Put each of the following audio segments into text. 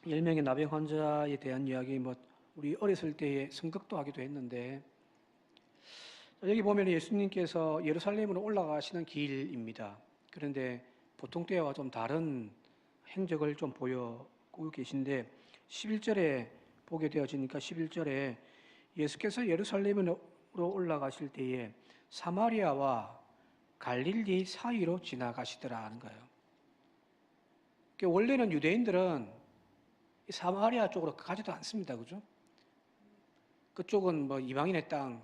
10명의 나병 환자에 대한 이야기, 우리 어렸을 때에 성극도 하기도 했는데, 여기 보면 예수님께서 예루살렘으로 올라가시는 길입니다. 그런데 보통 때와 좀 다른 행적을 좀 보여고 계신데, 11절에 보게 되어지니까 11절에 예수께서 예루살렘으로 올라가실 때에 사마리아와 갈릴리 사이로 지나가시더라 하는 거예요. 원래는 유대인들은 사마리아 쪽으로 가지도 않습니다. 그죠? 그쪽은 이방인의 땅,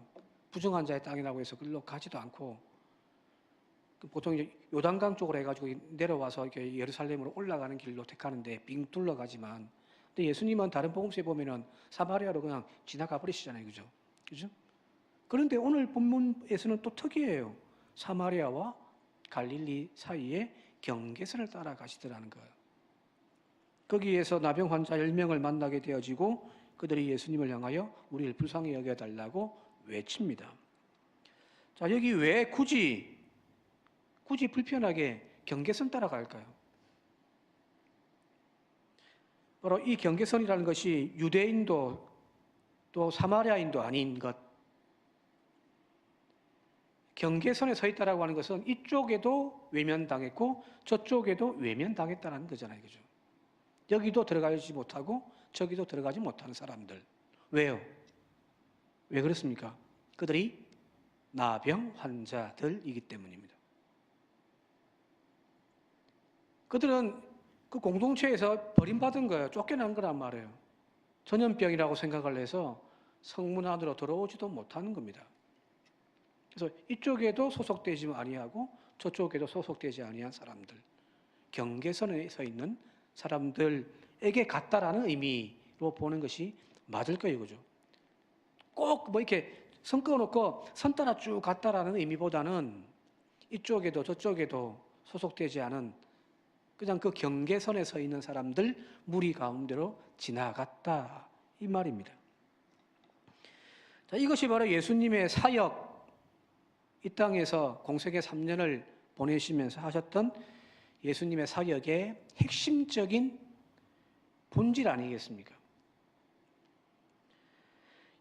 부정한 자의 땅이라고 해서 그걸로 가지도 않고, 보통 이제 요단강 쪽으로 해가지고 내려와서 이렇게 예루살렘으로 올라가는 길로 택하는데 빙 둘러가지만, 근데 예수님은 다른 복음서에 보면은 사마리아로 그냥 지나가 버리시잖아요. 그죠? 그죠? 그런데 오늘 본문에서는 또 특이해요. 사마리아와 갈릴리 사이에 경계선을 따라가시더라는 거예요. 거기에서 나병 환자 10명을 만나게 되어지고 그들이 예수님을 향하여 우리를 불쌍히 여겨달라고 외칩니다. 자, 여기 왜 굳이 불편하게 경계선 따라갈까요? 바로 이 경계선이라는 것이 유대인도 또 사마리아인도 아닌 것, 경계선에 서 있다라고 하는 것은 이쪽에도 외면당했고 저쪽에도 외면당했다는 거잖아요. 그죠? 여기도 들어가지 못하고 저기도 들어가지 못하는 사람들. 왜요? 왜 그렇습니까? 그들이 나병 환자들이기 때문입니다. 그들은 그 공동체에서 버림받은 거예요. 쫓겨난 거란 말이에요. 전염병이라고 생각을 해서 성문 안으로 들어오지도 못하는 겁니다. 그래서 이쪽에도 소속되지 아니하고 저쪽에도 소속되지 아니한 사람들, 경계선에 서 있는 사람들에게 같다라는 의미로 보는 것이 맞을 거예요. 그죠? 꼭 이렇게 선 그어놓고 선 따라 쭉 갔다라는 의미보다는 이쪽에도 저쪽에도 소속되지 않은 그냥 그 경계선에 서 있는 사람들 무리 가운데로 지나갔다 이 말입니다. 자, 이것이 바로 예수님의 사역, 이 땅에서 공생애 3년을 보내시면서 하셨던 예수님의 사역의 핵심적인 본질 아니겠습니까?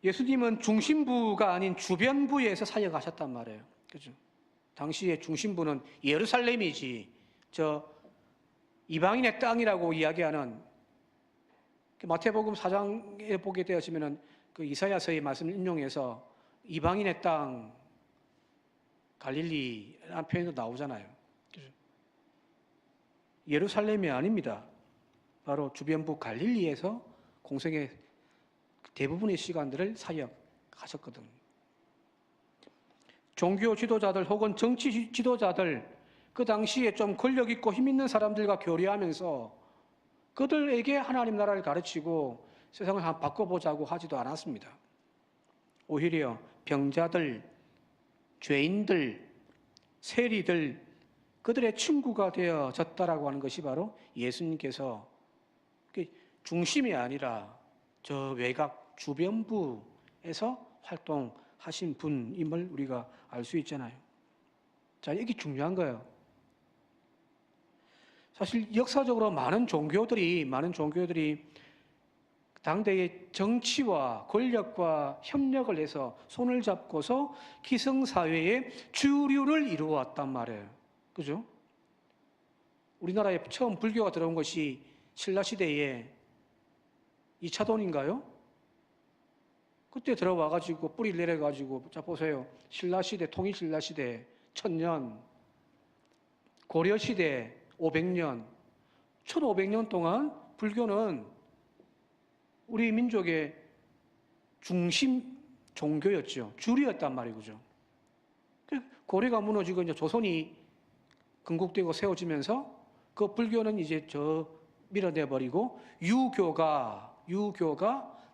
예수님은 중심부가 아닌 주변부에서 사역하셨단 말이에요. 그죠? 당시의 중심부는 예루살렘이지, 이방인의 땅이라고 이야기하는 마태복음 4장에 보게 되어지면은 그 이사야서의 말씀을 인용해서 이방인의 땅, 갈릴리라는 표현도 나오잖아요. 그죠? 예루살렘이 아닙니다. 바로 주변부 갈릴리에서 공생의 대부분의 시간들을 사역하셨거든. 종교 지도자들 혹은 정치 지도자들, 그 당시에 좀 권력 있고 힘 있는 사람들과 교류하면서 그들에게 하나님 나라를 가르치고 세상을 한번 바꿔보자고 하지도 않았습니다. 오히려 병자들, 죄인들, 세리들, 그들의 친구가 되어졌다라고 하는 것이 바로 예수님께서 중심이 아니라 저 외곽 주변부에서 활동하신 분임을 우리가 알 수 있잖아요. 자, 이게 중요한 거예요. 사실 역사적으로 많은 종교들이 당대의 정치와 권력과 협력을 해서 손을 잡고서 기성사회의 주류를 이루어왔단 말이에요. 그죠? 우리나라에 처음 불교가 들어온 것이 신라시대에 2차돈인가요? 그때 들어와가지고 뿌리를 내려가지고, 자 보세요. 신라시대, 통일신라시대 1000년, 고려시대 500년, 1500년 동안 불교는 우리 민족의 중심 종교였죠. 주류였단 말이죠. 고려가 무너지고 이제 조선이 건국되고 세워지면서 그 불교는 이제 밀어내버리고 유교가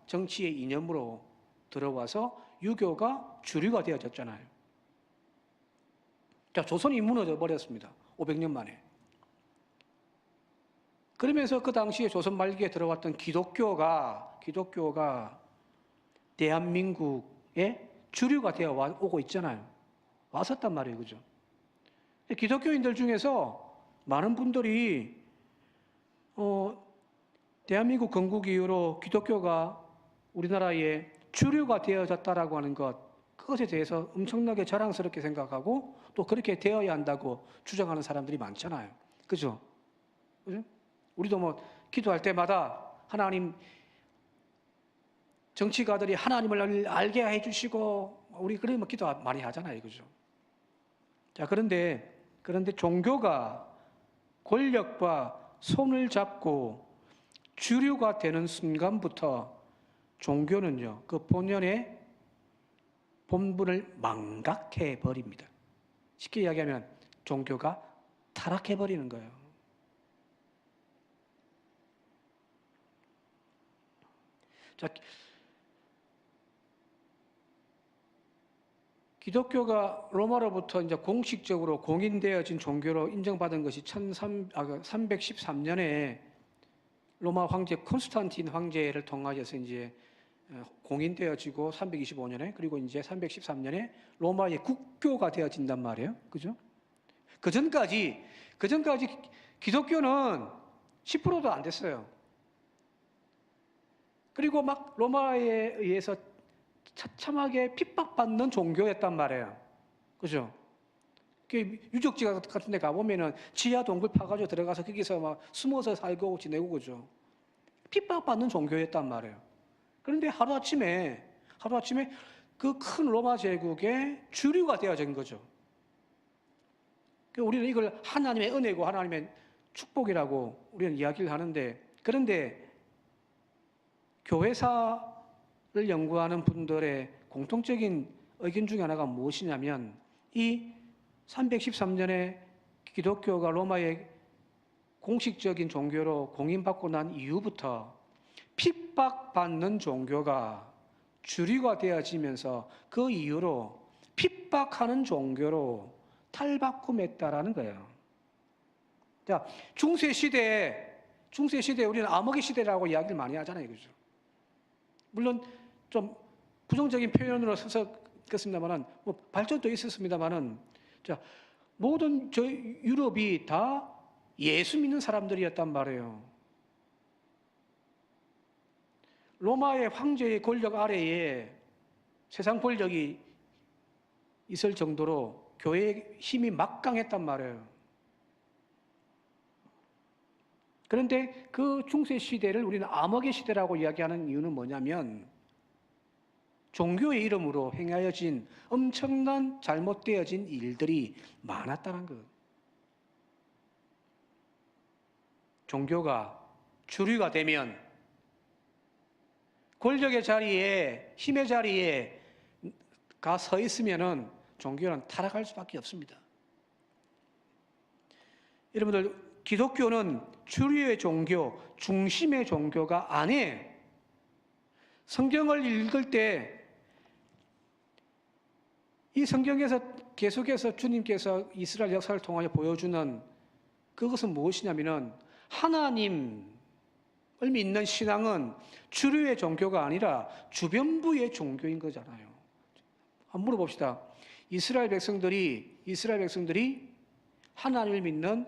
정치의 이념으로 들어와서 유교가 주류가 되어졌잖아요. 자, 조선이 무너져 버렸습니다. 500년 만에. 그러면서 그 당시에 조선 말기에 들어왔던 기독교가 대한민국의 주류가 되어 오고 있잖아요. 왔었단 말이에요. 그죠? 기독교인들 중에서 많은 분들이 대한민국 건국 이후로 기독교가 우리나라의 주류가 되어졌다라고 하는 것, 그것에 대해서 엄청나게 자랑스럽게 생각하고 또 그렇게 되어야 한다고 주장하는 사람들이 많잖아요. 그죠? 그죠? 우리도 뭐 기도할 때마다 하나님, 정치가들이 하나님을 알게 해주시고 우리 그러면 기도 많이 하잖아요. 그죠? 자, 그런데 종교가 권력과 손을 잡고 주류가 되는 순간부터 종교는요, 그 본연의 본분을 망각해 버립니다. 쉽게 이야기하면 종교가 타락해 버리는 거예요. 자, 기독교가 로마로부터 이제 공식적으로 공인되어진 종교로 인정받은 것이 313년에 로마 황제 콘스탄틴 황제를 통하여서 이제 공인되어지고 325년에 그리고 이제 313년에 로마의 국교가 되어진단 말이에요. 그죠? 그 전까지 기독교는 10%도 안 됐어요. 그리고 막 로마에 의해서 처참하게 핍박받는 종교였단 말이에요. 그죠? 유적지 같은 데 가보면은 지하 동굴 파가지고 들어가서 거기서 막 숨어서 살고 지내고 그죠? 핍박받는 종교였단 말이에요. 그런데 하루아침에 그 큰 로마 제국의 주류가 되어진 거죠. 우리는 이걸 하나님의 은혜고 하나님의 축복이라고 우리는 이야기를 하는데, 그런데 교회사를 연구하는 분들의 공통적인 의견 중에 하나가 무엇이냐면, 이 313년에 기독교가 로마의 공식적인 종교로 공인받고 난 이후부터 핍박받는 종교가 주류가 되어지면서 그 이후로 핍박하는 종교로 탈바꿈했다라는 거예요. 자, 중세시대에 우리는 암흑의 시대라고 이야기를 많이 하잖아요. 그죠? 물론 좀 부정적인 표현으로 써서 그렇습니다만은, 뭐 발전도 있었습니다만은, 자, 모든 유럽이 다 예수 믿는 사람들이었단 말이에요. 로마의 황제의 권력 아래에 세상 권력이 있을 정도로 교회의 힘이 막강했단 말이에요. 그런데 그 중세 시대를 우리는 암흑의 시대라고 이야기하는 이유는 뭐냐면, 종교의 이름으로 행하여진 엄청난 잘못되어진 일들이 많았다는 것. 종교가 주류가 되면 권력의 자리에, 힘의 자리에 가 서 있으면은 종교는 타락할 수밖에 없습니다. 여러분들, 기독교는 주류의 종교, 중심의 종교가 아니에요. 성경을 읽을 때 이 성경에서 계속해서 주님께서 이스라엘 역사를 통하여 보여주는 그것은 무엇이냐면은, 하나님을 믿는 신앙은 주류의 종교가 아니라 주변부의 종교인 거잖아요. 한번 물어봅시다. 이스라엘 백성들이 하나님을 믿는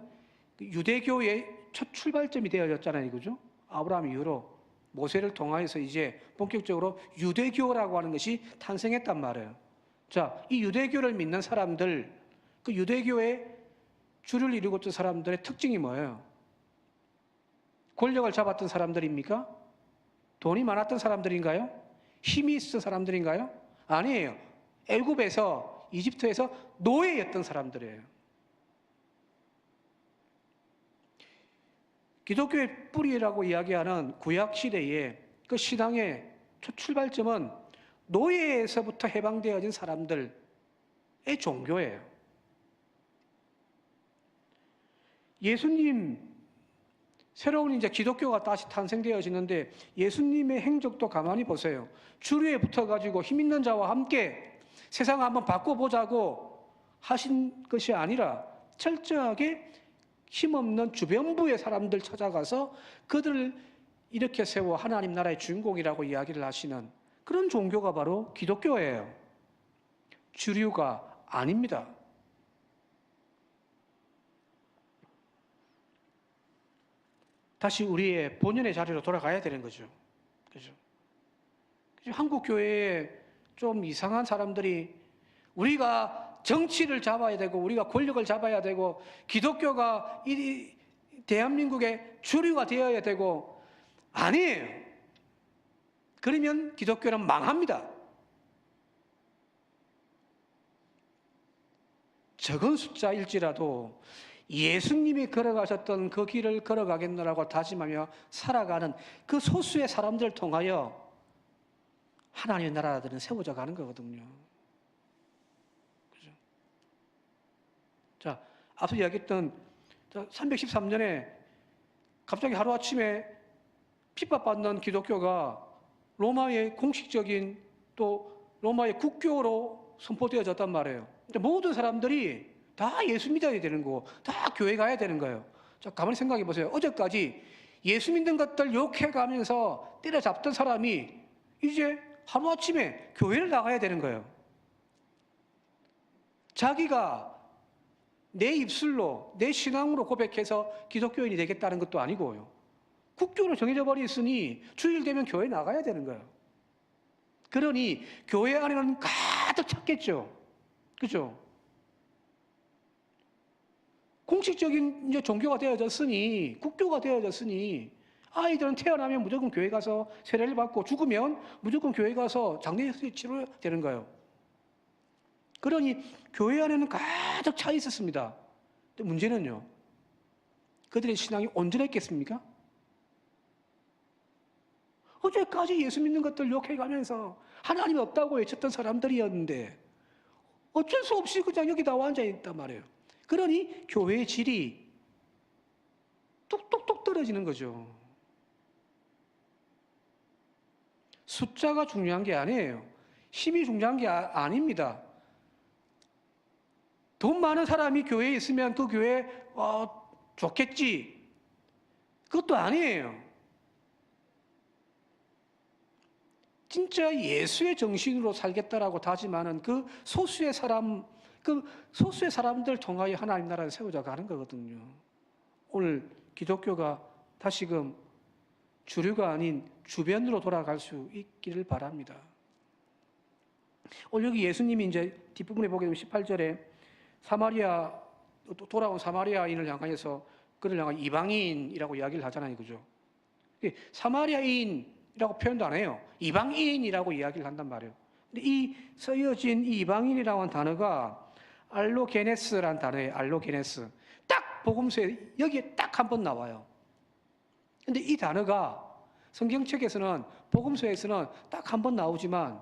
유대교의 첫 출발점이 되어졌잖아요. 그죠? 아브라함 이후로 모세를 통하여서 이제 본격적으로 유대교라고 하는 것이 탄생했단 말이에요. 자, 이 유대교를 믿는 사람들, 그 유대교의 주를 이루고 있던 사람들의 특징이 뭐예요? 권력을 잡았던 사람들입니까? 돈이 많았던 사람들인가요? 힘이 있었던 사람들인가요? 아니에요. 애굽에서, 이집트에서 노예였던 사람들이에요. 기독교의 뿌리라고 이야기하는 구약 시대에 그 신앙의 첫 출발점은 노예에서부터 해방되어진 사람들의 종교예요. 예수님, 새로운 이제 기독교가 다시 탄생되어지는데 예수님의 행적도 가만히 보세요. 주류에 붙어가지고 힘 있는 자와 함께 세상을 한번 바꿔보자고 하신 것이 아니라 철저하게 힘없는 주변부의 사람들 찾아가서 그들을 일으켜 세워 하나님 나라의 주인공이라고 이야기를 하시는 그런 종교가 바로 기독교예요. 주류가 아닙니다. 다시 우리의 본연의 자리로 돌아가야 되는 거죠. 그죠? 한국 교회에 좀 이상한 사람들이 우리가 정치를 잡아야 되고 우리가 권력을 잡아야 되고 기독교가 이 대한민국의 주류가 되어야 되고 아니에요. 그러면 기독교는 망합니다. 적은 숫자일지라도 예수님이 걸어가셨던 그 길을 걸어가겠노라고 다짐하며 살아가는 그 소수의 사람들을 통하여 하나님의 나라들은 세워져 가는 거거든요. 그죠? 자, 앞서 이야기했던 313년에 갑자기 하루아침에 핍박받는 기독교가 로마의 공식적인 또 로마의 국교로 선포되어졌단 말이에요. 모든 사람들이 다 예수 믿어야 되는 거고 다 교회 가야 되는 거예요. 자, 가만히 생각해 보세요. 어제까지 예수 믿는 것들 욕해가면서 때려잡던 사람이 이제 하루아침에 교회를 나가야 되는 거예요. 자기가 내 입술로 내 신앙으로 고백해서 기독교인이 되겠다는 것도 아니고요. 국교로 정해져 버렸으니 주일 되면 교회 나가야 되는 거예요. 그러니 교회 안에는 가득 찼겠죠. 그죠? 공식적인 이제 종교가 되어졌으니, 국교가 되어졌으니, 아이들은 태어나면 무조건 교회 가서 세례를 받고 죽으면 무조건 교회 가서 장례 치료되는 거예요. 그러니 교회 안에는 가득 차 있었습니다. 근데 문제는요, 그들의 신앙이 온전했겠습니까? 어제까지 예수 믿는 것들 욕해가면서 하나님이 없다고 외쳤던 사람들이었는데 어쩔 수 없이 그냥 여기 나와 앉아있단 말이에요. 그러니 교회의 질이 뚝뚝뚝 떨어지는 거죠. 숫자가 중요한 게 아니에요. 힘이 중요한 게 아닙니다. 돈 많은 사람이 교회에 있으면 그 교회 좋겠지. 그것도 아니에요. 진짜 예수의 정신으로 살겠다라고 다짐하는 그 소수의 사람들 통하여 하나님 나라를 세워져 가는 거거든요. 오늘 기독교가 다시금 주류가 아닌 주변으로 돌아갈 수 있기를 바랍니다. 오늘 여기 예수님이 이제 뒷부분에 보게 되면 18절에 돌아온 사마리아인을 향하여서 그를 향한 이방인이라고 이야기를 하잖아요. 그죠? 사마리아인이라고 표현도 안 해요. 이방인이라고 이야기를 한단 말이에요. 근데 이 쓰여진 이 이방인이라고 하는 단어가 알로게네스라는 단어예요. 알로게네스. 딱 복음서에 여기에 딱 한 번 나와요. 근데 이 단어가 성경책에서는 복음서에서는 딱 한 번 나오지만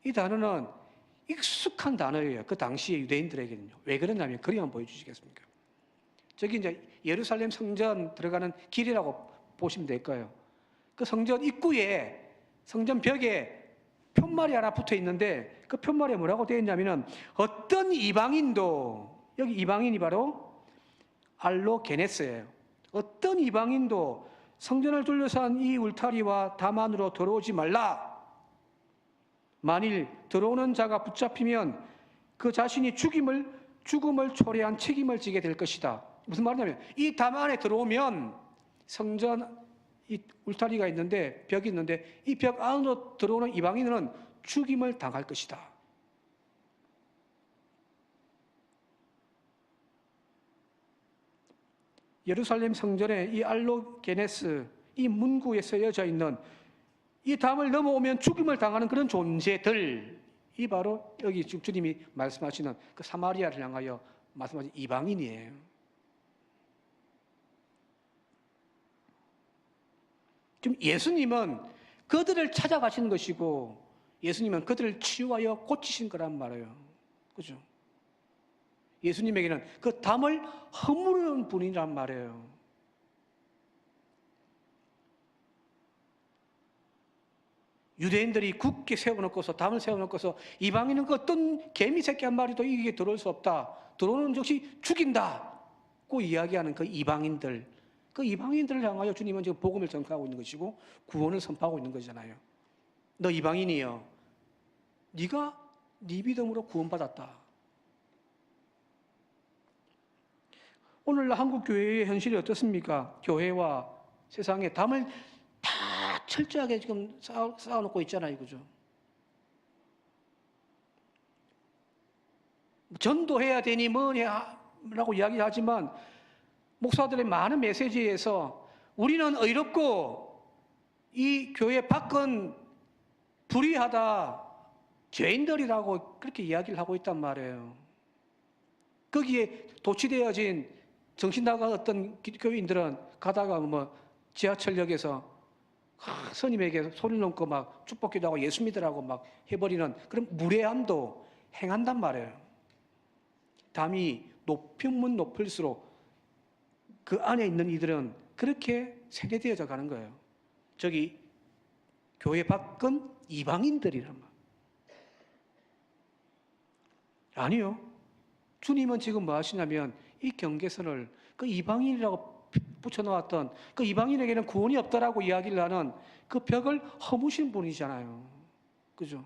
이 단어는 익숙한 단어예요. 그 당시의 유대인들에게는요. 왜 그러냐면 그림 한번 보여주시겠습니까? 저기 이제 예루살렘 성전 들어가는 길이라고 보시면 될 거예요. 그 성전 입구에 성전 벽에 편말이 하나 붙어 있는데 그 편말에 뭐라고 되어 있냐면은 어떤 이방인도 여기 이방인이 바로 알로게네스예요. 어떤 이방인도 성전을 둘러싼 이 울타리와 담 안으로 들어오지 말라. 만일 들어오는 자가 붙잡히면 그 자신이 죽음을 초래한 책임을 지게 될 것이다. 무슨 말이냐면 이 담 안에 들어오면 성전 이 울타리가 있는데 벽이 있는데 이 벽 안으로 들어오는 이방인은 죽임을 당할 것이다. 예루살렘 성전에 이 알로게네스 이 문구에 쓰여져 있는 이 담을 넘어오면 죽임을 당하는 그런 존재들, 이 바로 여기 지금 주님이 말씀하시는 그 사마리아를 향하여 말씀하신 이방인이에요. 지금 예수님은 그들을 찾아가시는 것이고 예수님은 그들을 치유하여 고치신 거란 말이에요. 그죠? 예수님에게는 그 담을 허무르는 분이란 말이에요. 유대인들이 굳게 세워놓고서 담을 세워놓고서 이방인은 그 어떤 개미 새끼 한 마리도 이게 들어올 수 없다. 들어오는 즉시 죽인다고 이야기하는 그 이방인들, 그 이방인들을 향하여 주님은 지금 복음을 전파하고 있는 것이고 구원을 선포하고 있는 거잖아요. 너 이방인이여, 네가 네 믿음으로 구원받았다. 오늘날 한국 교회의 현실이 어떻습니까? 교회와 세상의 담을 다 철저하게 지금 쌓아놓고 있잖아요, 그죠? 전도해야 되니 뭐냐라고 이야기하지만 목사들의 많은 메시지에서 우리는 의롭고 이 교회 밖은 불의하다, 죄인들이라고 그렇게 이야기를 하고 있단 말이에요. 거기에 도취되어진 정신 나간 어떤 교인들은 가다가 뭐 지하철역에서 스님에게 소리 넘고 막 축복기도 하고 예수 믿으라고 막 해버리는 그런 무례함도 행한단 말이에요. 담이 높으면 높을수록 그 안에 있는 이들은 그렇게 세뇌되어져 가는 거예요. 저기 교회 밖은 이방인들이란 말. 아니요. 주님은 지금 뭐 하시냐면 이 경계선을 그 이방인이라고 붙여놓았던 그 이방인에게는 구원이 없다라고 이야기를 하는 그 벽을 허무신 분이잖아요. 그죠?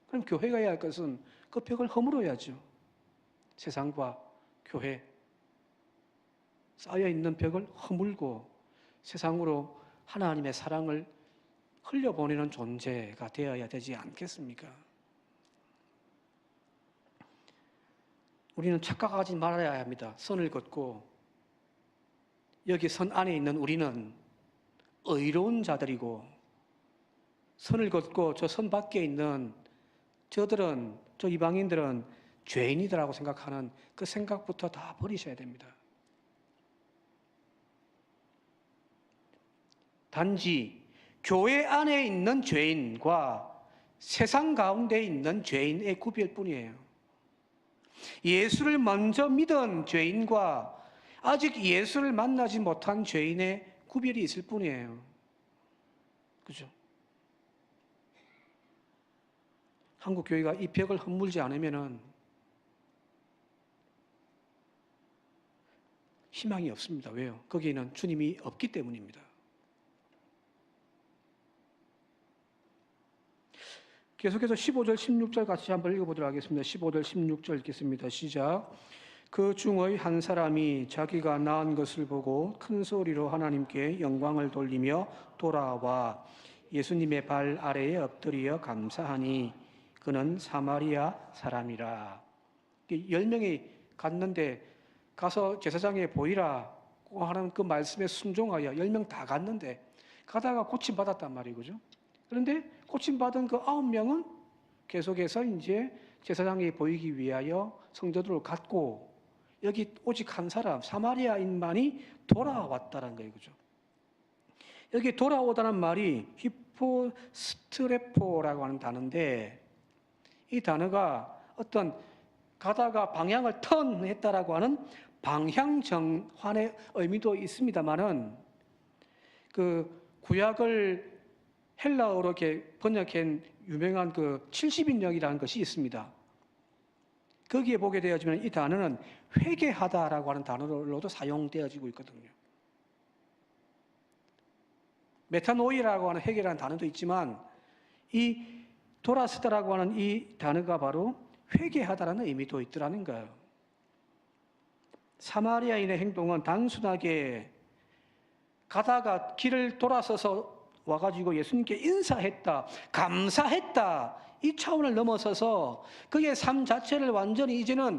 그럼 교회가 해야 할 것은 그 벽을 허물어야죠. 세상과 교회 쌓여있는 벽을 허물고 세상으로 하나님의 사랑을 흘려보내는 존재가 되어야 되지 않겠습니까? 우리는 착각하지 말아야 합니다. 선을 걷고 여기 선 안에 있는 우리는 의로운 자들이고 선을 걷고 저 선 밖에 있는 저들은, 저 이방인들은 죄인이다라고 생각하는 그 생각부터 다 버리셔야 됩니다. 단지 교회 안에 있는 죄인과 세상 가운데 있는 죄인의 구별 뿐이에요. 예수를 먼저 믿은 죄인과 아직 예수를 만나지 못한 죄인의 구별이 있을 뿐이에요. 그죠? 한국 교회가 이 벽을 허물지 않으면은 희망이 없습니다. 왜요? 거기에는 주님이 없기 때문입니다. 계속해서 15절, 16절 같이 한번 읽어보도록 하겠습니다. 15절, 16절 읽겠습니다. 시작. 그 중의 한 사람이 자기가 낳은 것을 보고 큰 소리로 하나님께 영광을 돌리며 돌아와 예수님의 발 아래에 엎드려 감사하니 그는 사마리아 사람이라. 10명이 갔는데 가서 제사장에 보이라고 하는 그 말씀에 순종하여 10명 다 갔는데 가다가 고침받았단 말이죠. 그런데 고침받은 그 9명은 계속해서 이제 제사장에 보이기 위하여 성전으로 갔고 여기 오직 한 사람 사마리아인만이 돌아왔다는 거예요. 그죠? 여기 돌아오다는 말이 히포스트레포라고 하는 단어인데 이 단어가 어떤 가다가 방향을 턴했다라고 하는 방향 정환의 의미도 있습니다만은 그 구약을 헬라어로 이렇게 번역한 유명한 그 70인역이라는 것이 있습니다. 거기에 보게 되어지면 이 단어는 회개하다라고 하는 단어로도 사용되어지고 있거든요. 메타노이라고 하는 회개라는 단어도 있지만 이 도라스다라고 하는 이 단어가 바로 회개하다라는 의미도 있더라는 거예요. 사마리아인의 행동은 단순하게 가다가 길을 돌아서서 와가지고 예수님께 인사했다, 감사했다 이 차원을 넘어서서 그의 삶 자체를 완전히 이제는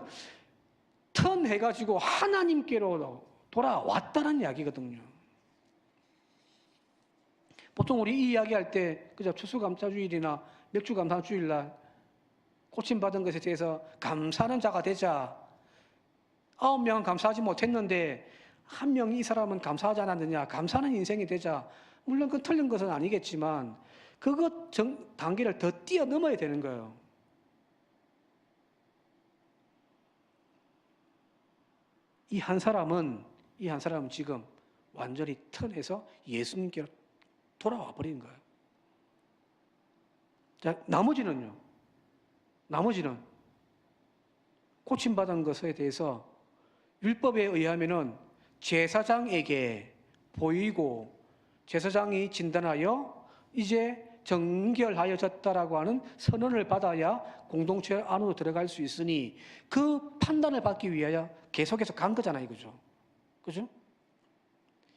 턴해가지고 하나님께로 돌아왔다는 이야기거든요. 보통 우리 이 이야기할 때 그저 추수감사주일이나 맥주감사주일날 고침받은 것에 대해서 감사하는 자가 되자. 9명은 감사하지 못했는데 1명이 이 사람은 감사하지 않았느냐, 감사하는 인생이 되자. 물론 그건 틀린 것은 아니겠지만 그것 단계를 더 뛰어넘어야 되는 거예요. 이 한 사람은 지금 완전히 턴해서 예수님께로 돌아와 버린 거예요. 자, 나머지는 고침받은 것에 대해서 율법에 의하면은 제사장에게 보이고 제사장이 진단하여 이제 정결하여졌다라고 하는 선언을 받아야 공동체 안으로 들어갈 수 있으니 그 판단을 받기 위하여 계속해서 간 거잖아요, 그죠? 그죠?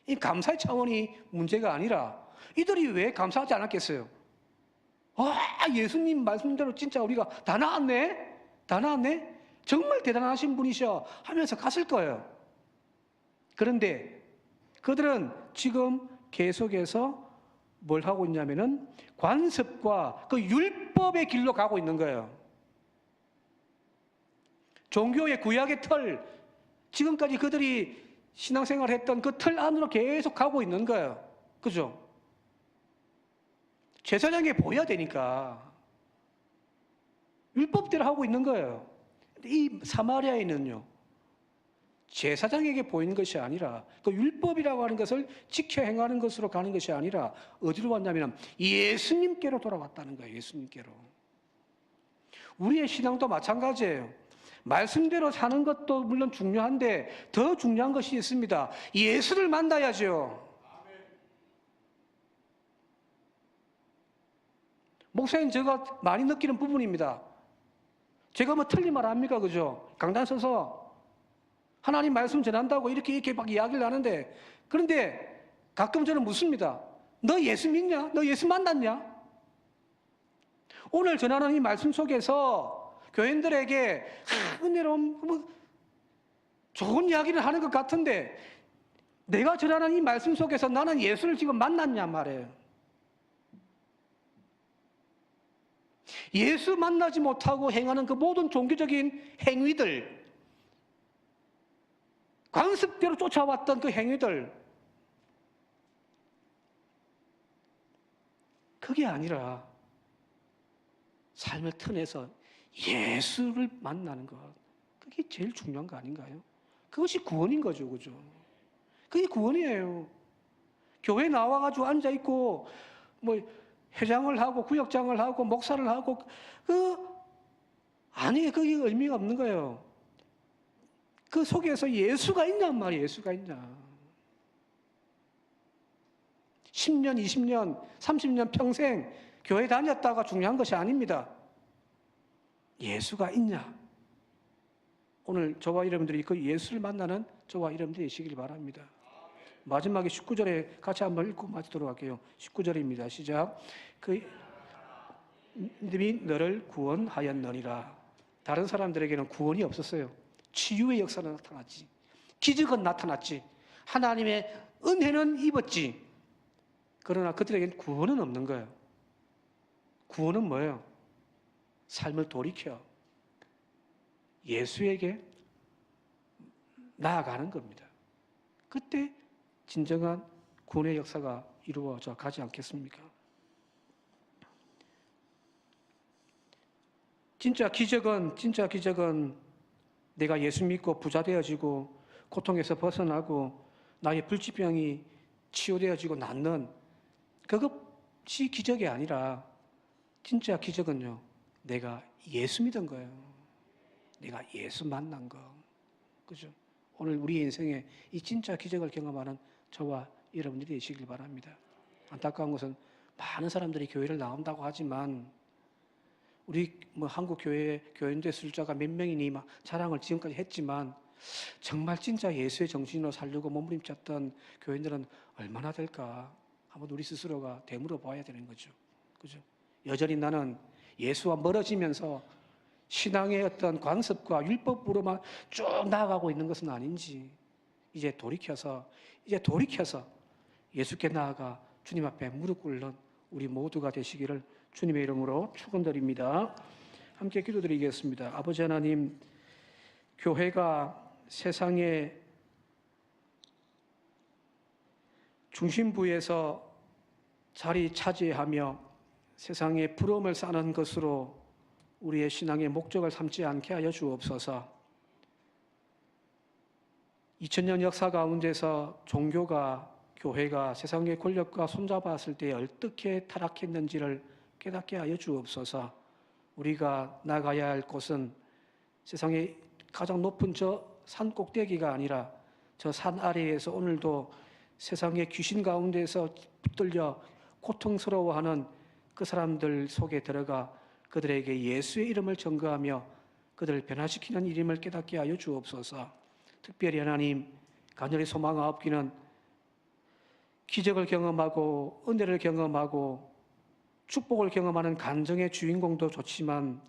이 감사의 차원이 문제가 아니라 이들이 왜 감사하지 않았겠어요? 예수님 말씀대로 진짜 우리가 다 나았네? 다 나았네? 정말 대단하신 분이셔 하면서 갔을 거예요. 그런데 그들은 지금 계속해서 뭘 하고 있냐면은 관습과 그 율법의 길로 가고 있는 거예요. 종교의 구약의 틀, 지금까지 그들이 신앙생활을 했던 그 틀 안으로 계속 가고 있는 거예요. 그죠? 제사장에게 보여야 되니까 율법대로 하고 있는 거예요. 이 사마리아인은요, 제사장에게 보이는 것이 아니라 그 율법이라고 하는 것을 지켜 행하는 것으로 가는 것이 아니라 어디로 왔냐면 예수님께로 돌아왔다는 거예요. 예수님께로. 우리의 신앙도 마찬가지예요. 말씀대로 사는 것도 물론 중요한데 더 중요한 것이 있습니다. 예수를 만나야죠. 목사님, 제가 많이 느끼는 부분입니다. 제가 뭐 틀린 말 합니까? 그죠? 강단 서서 하나님 말씀 전한다고 이렇게 막 이야기를 하는데, 그런데 가끔 저는 묻습니다. 너 예수 믿냐? 너 예수 만났냐? 오늘 전하는 이 말씀 속에서 교인들에게 은혜로운 좋은 이야기를 하는 것 같은데, 내가 전하는 이 말씀 속에서 나는 예수를 지금 만났냐 말이에요. 예수 만나지 못하고 행하는 그 모든 종교적인 행위들, 관습대로 쫓아왔던 그 행위들, 그게 아니라 삶을 터내서 예수를 만나는 것, 그게 제일 중요한 거 아닌가요? 그것이 구원인 거죠, 그죠? 그게 구원이에요. 교회 나와가지고 앉아있고, 회장을 하고, 구역장을 하고, 목사를 하고, 아니, 그게 의미가 없는 거예요. 그 속에서 예수가 있냔 말이에요, 예수가 있냐. 10년, 20년, 30년 평생 교회 다녔다가 중요한 것이 아닙니다. 예수가 있냐. 오늘 저와 여러분들이 그 예수를 만나는 저와 여러분들이 되시길 바랍니다. 마지막에 19절에 같이 한번 읽고 마치도록 할게요. 19절입니다. 시작. 그 믿음이 너를 구원하였느니라. 다른 사람들에게는 구원이 없었어요. 치유의 역사는 나타났지. 기적은 나타났지. 하나님의 은혜는 입었지. 그러나 그들에게는 구원은 없는 거예요. 구원은 뭐예요? 삶을 돌이켜 예수에게 나아가는 겁니다. 그때 진정한 구원의 역사가 이루어져 가지 않겠습니까? 진짜 기적은 내가 예수 믿고 부자 되어지고 고통에서 벗어나고 나의 불치병이 치유되어지고 낫는 그것이 기적이 아니라 진짜 기적은요, 내가 예수 믿은 거예요. 내가 예수 만난 거. 그죠? 오늘 우리 인생에 이 진짜 기적을 경험하는 저와 여러분들이 되시길 바랍니다. 안타까운 것은 많은 사람들이 교회를 나온다고 하지만 우리 한국 교회에 교인들 숫자가 몇 명이니 막 자랑을 지금까지 했지만 정말 진짜 예수의 정신으로 살려고 몸부림쳤던 교인들은 얼마나 될까? 한번 우리 스스로가 되물어 봐야 되는 거죠. 그죠? 여전히 나는 예수와 멀어지면서 신앙의 어떤 관습과 율법으로만 쭉 나아가고 있는 것은 아닌지 이제 돌이켜서 예수께 나아가 주님 앞에 무릎 꿇는 우리 모두가 되시기를 주님의 이름으로 축원드립니다. 함께 기도드리겠습니다. 아버지 하나님, 교회가 세상의 중심부에서 자리 차지하며 세상의 부러움을 쌓는 것으로 우리의 신앙의 목적을 삼지 않게 하여 주옵소서. 2000년 역사 가운데서 종교가, 교회가 세상의 권력과 손잡았을 때 어떻게 타락했는지를 깨닫게 하여 주옵소서. 우리가 나가야 할 곳은 세상의 가장 높은 저 산 꼭대기가 아니라 저 산 아래에서 오늘도 세상의 귀신 가운데서 붙들려 고통스러워하는 그 사람들 속에 들어가 그들에게 예수의 이름을 전거하며 그들을 변화시키는 일임을 깨닫게 하여 주옵소서. 특별히 하나님, 간절히 소망하옵기는 기적을 경험하고 은혜를 경험하고 축복을 경험하는 간증의 주인공도 좋지만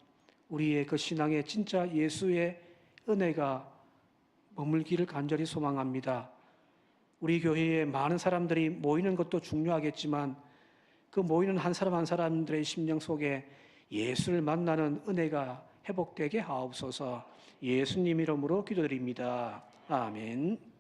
우리의 그 신앙의 진짜 예수의 은혜가 머물기를 간절히 소망합니다. 우리 교회에 많은 사람들이 모이는 것도 중요하겠지만 그 모이는 한 사람 한 사람들의 심령 속에 예수를 만나는 은혜가 회복되게 하옵소서. 예수님 이름으로 기도드립니다. 아멘.